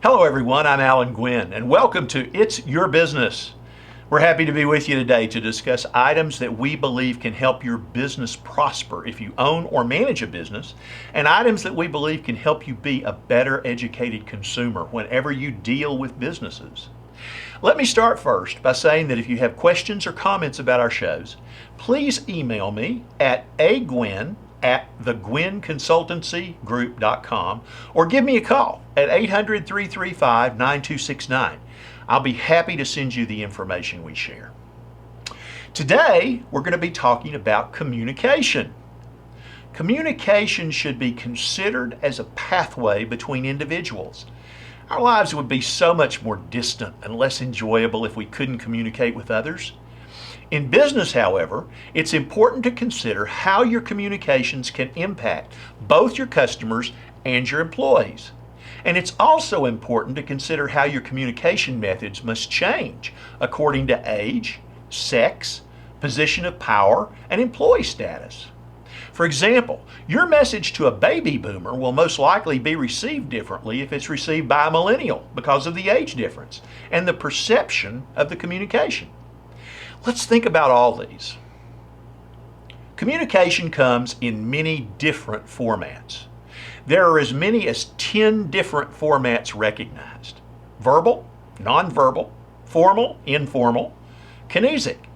Hello everyone, I'm Alan Gwynn and welcome to It's Your Business. We're happy to be with you today to discuss items that we believe can help your business prosper if you own or manage a business, and items that we believe can help you be a better educated consumer whenever you deal with businesses. Let me start first by saying that if you have questions or comments about our shows, please email me at agwynn@thegwynnconsultancygroup.com or give me a call at 800-335-9269. I'll be happy to send you the information we share. Today, we're going to be talking about communication. Communication should be considered as a pathway between individuals. Our lives would be so much more distant and less enjoyable if we couldn't communicate with others. In business, however, it's important to consider how your communications can impact both your customers and your employees. And it's also important to consider how your communication methods must change according to age, sex, position of power, and employee status. For example, your message to a baby boomer will most likely be received differently if it's received by a millennial because of the age difference and the perception of the communication. Let's think about all these. Communication comes in many different formats. There are as many as 10 different formats recognized: verbal, nonverbal, formal, informal, kinesic,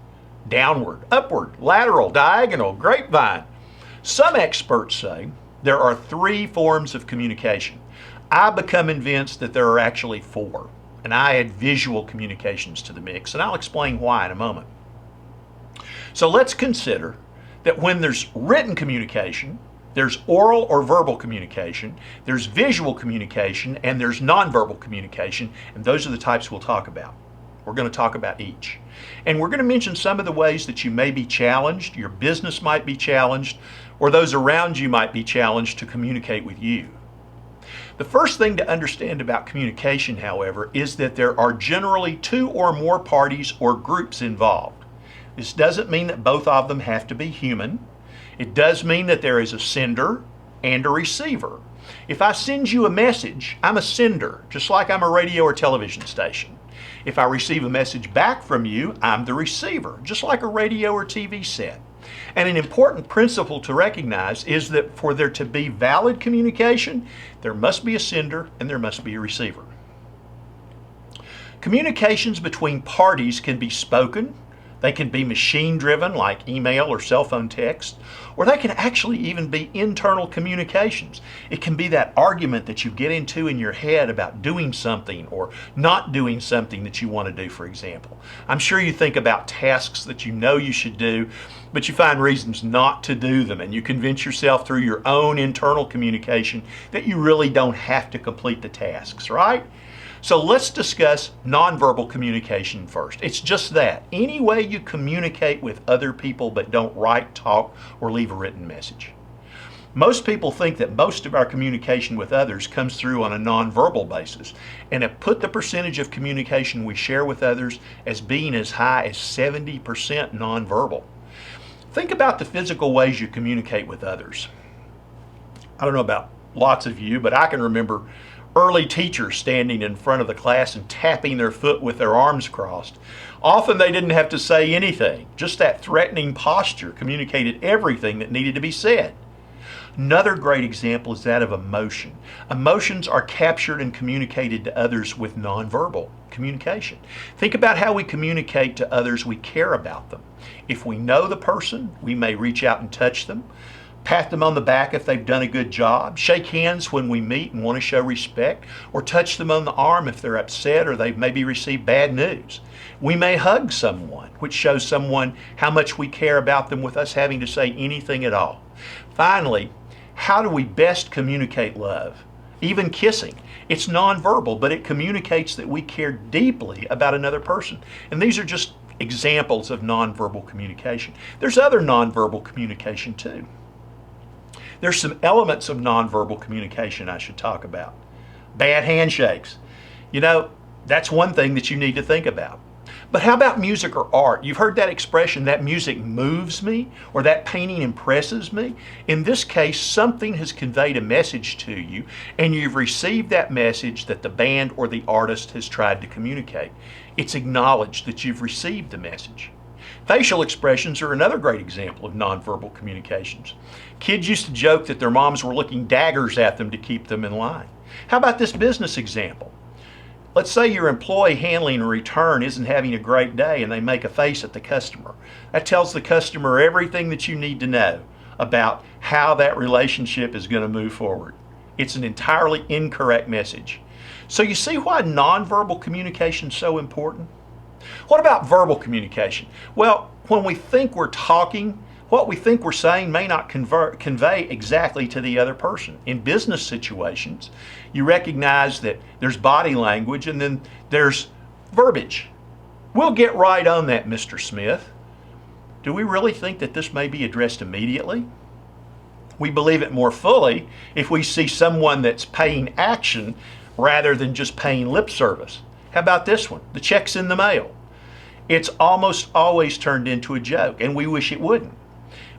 downward, upward, lateral, diagonal, grapevine. Some experts say there are 3 forms of communication. I've become convinced that there are actually 4, and I add visual communications to the mix, and I'll explain why in a moment. So let's consider that when there's written communication, there's oral or verbal communication, there's visual communication, and there's nonverbal communication, and those are the types we'll talk about. We're going to talk about each. And we're going to mention some of the ways that you may be challenged, your business might be challenged, or those around you might be challenged to communicate with you. The first thing to understand about communication, however, is that there are generally 2 or more parties or groups involved. This doesn't mean that both of them have to be human. It does mean that there is a sender and a receiver. If I send you a message, I'm a sender, just like I'm a radio or television station. If I receive a message back from you, I'm the receiver, just like a radio or TV set. And an important principle to recognize is that for there to be valid communication, there must be a sender and there must be a receiver. Communications between parties can be spoken. They can be machine-driven, like email or cell phone text, or they can actually even be internal communications. It can be that argument that you get into in your head about doing something or not doing something that you want to do, for example. I'm sure you think about tasks that you know you should do, but you find reasons not to do them, and you convince yourself through your own internal communication that you really don't have to complete the tasks, right? So let's discuss nonverbal communication first. It's just that. Any way you communicate with other people but don't write, talk, or leave a written message. Most people think that most of our communication with others comes through on a nonverbal basis and have put the percentage of communication we share with others as being as high as 70% nonverbal. Think about the physical ways you communicate with others. I don't know about lots of you, but I can remember early teachers standing in front of the class and tapping their foot with their arms crossed. Often they didn't have to say anything. Just that threatening posture communicated everything that needed to be said. Another great example is that of emotion. Emotions are captured and communicated to others with nonverbal communication. Think about how we communicate to others we care about them. If we know the person, we may reach out and touch them, pat them on the back if they've done a good job, shake hands when we meet and want to show respect, or touch them on the arm if they're upset or they've maybe received bad news. We may hug someone, which shows someone how much we care about them with us having to say anything at all. Finally, how do we best communicate love? Even kissing. It's nonverbal, but it communicates that we care deeply about another person. And these are just examples of nonverbal communication. There's other nonverbal communication too. There's some elements of nonverbal communication I should talk about. Bad handshakes. You know, that's one thing that you need to think about. But how about music or art? You've heard that expression, that music moves me, or that painting impresses me. In this case, something has conveyed a message to you, and you've received that message that the band or the artist has tried to communicate. It's acknowledged that you've received the message. Facial expressions are another great example of nonverbal communications. Kids used to joke that their moms were looking daggers at them to keep them in line. How about this business example? Let's say your employee handling a return isn't having a great day and they make a face at the customer. That tells the customer everything that you need to know about how that relationship is going to move forward. It's an entirely incorrect message. So you see why nonverbal communication is so important? What about verbal communication? Well, when we think we're talking, what we think we're saying may not convey exactly to the other person. In business situations, you recognize that there's body language and then there's verbiage. We'll get right on that, Mr. Smith. Do we really think that this may be addressed immediately? We believe it more fully if we see someone that's paying action rather than just paying lip service. How about this one? The check's in the mail. It's almost always turned into a joke, and we wish it wouldn't.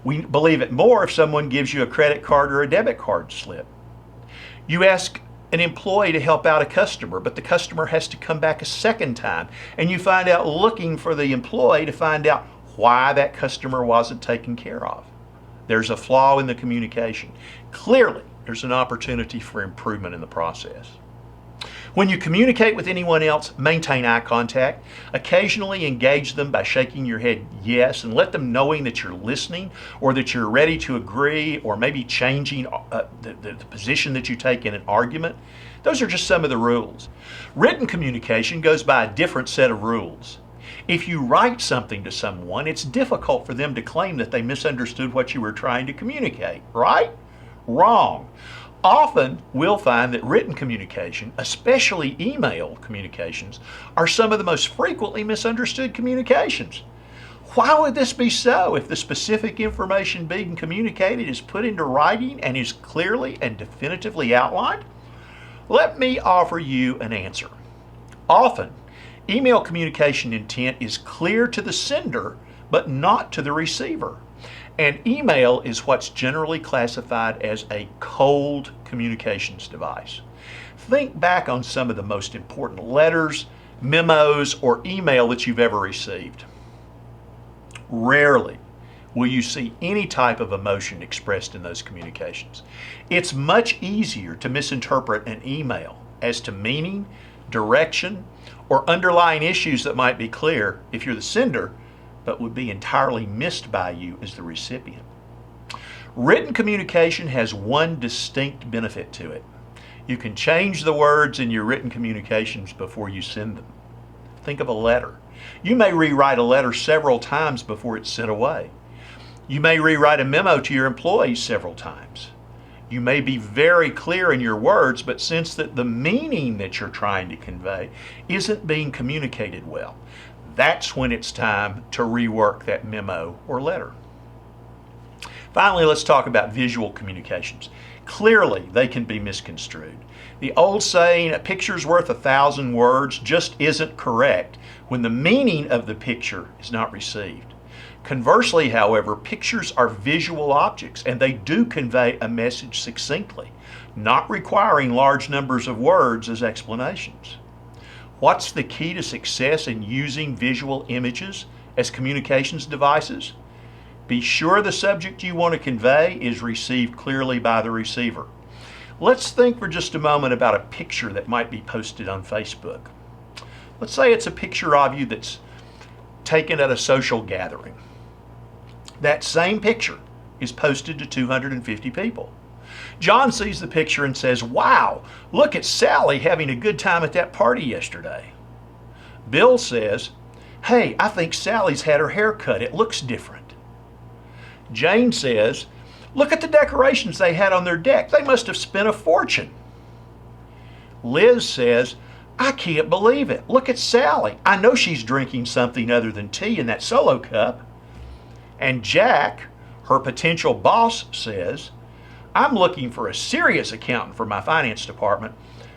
We believe it more if someone gives you a credit card or a debit card slip. You ask an employee to help out a customer, but the customer has to come back a second time, and you find out looking for the employee to find out why that customer wasn't taken care of. There's a flaw in the communication. Clearly, there's an opportunity for improvement in the process. When you communicate with anyone else, maintain eye contact. Occasionally engage them by shaking your head yes and let them knowing that you're listening or that you're ready to agree or maybe changing the position that you take in an argument. Those are just some of the rules. Written communication goes by a different set of rules. If you write something to someone, it's difficult for them to claim that they misunderstood what you were trying to communicate, right? Wrong. Often, we'll find that written communication, especially email communications, are some of the most frequently misunderstood communications. Why would this be so if the specific information being communicated is put into writing and is clearly and definitively outlined? Let me offer you an answer. Often, email communication intent is clear to the sender, but not to the receiver. And email is what's generally classified as a cold communications device. Think back on some of the most important letters, memos, or email that you've ever received. Rarely will you see any type of emotion expressed in those communications. It's much easier to misinterpret an email as to meaning, direction, or underlying issues that might be clear if you're the sender, but would be entirely missed by you as the recipient. Written communication has one distinct benefit to it. You can change the words in your written communications before you send them. Think of a letter. You may rewrite a letter several times before it's sent away. You may rewrite a memo to your employees several times. You may be very clear in your words, but sense that the meaning that you're trying to convey isn't being communicated well. That's when it's time to rework that memo or letter. Finally, let's talk about visual communications. Clearly, they can be misconstrued. The old saying, a picture's worth 1,000 words, just isn't correct when the meaning of the picture is not received. Conversely, however, pictures are visual objects and they do convey a message succinctly, not requiring large numbers of words as explanations. What's the key to success in using visual images as communications devices? Be sure the subject you want to convey is received clearly by the receiver. Let's think for just a moment about a picture that might be posted on Facebook. Let's say it's a picture of you that's taken at a social gathering. That same picture is posted to 250 people. John sees the picture and says, "Wow, look at Sally having a good time at that party yesterday." Bill says, "Hey, I think Sally's had her hair cut. It looks different." Jane says, "Look at the decorations they had on their deck. They must have spent a fortune." Liz says, "I can't believe it. Look at Sally. I know she's drinking something other than tea in that Solo cup." And Jack, her potential boss, says, "I'm looking for a serious accountant for my finance department.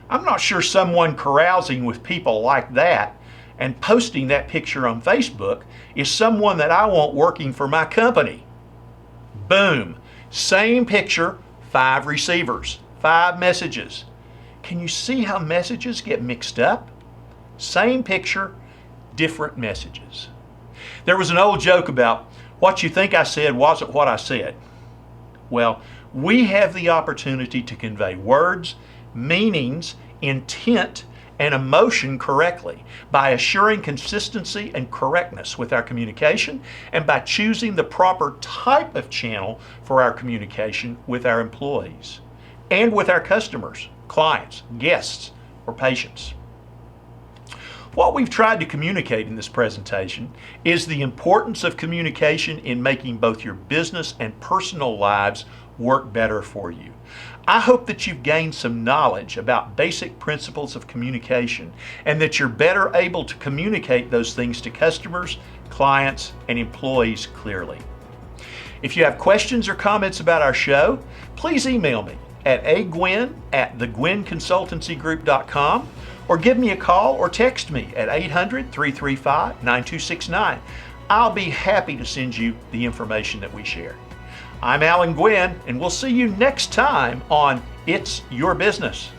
I'm not sure someone carousing with people like that and posting that picture on Facebook is someone that I want working for my company. Boom. Same picture, 5 receivers, 5 messages. Can you see how messages get mixed up? Same picture, different messages. There was an old joke about what you think I said wasn't what I said. Well, we have the opportunity to convey words, meanings, intent, and emotion correctly by assuring consistency and correctness with our communication and by choosing the proper type of channel for our communication with our employees and with our customers, clients, guests, or patients. What we've tried to communicate in this presentation is the importance of communication in making both your business and personal lives work better for you. I hope that you've gained some knowledge about basic principles of communication and that you're better able to communicate those things to customers, clients, and employees clearly. If you have questions or comments about our show, please email me at agwin@thegwinconsultancygroup.com or give me a call or text me at 800-335-9269. I'll be happy to send you the information that we share. I'm Alan Gwin, and we'll see you next time on It's Your Business.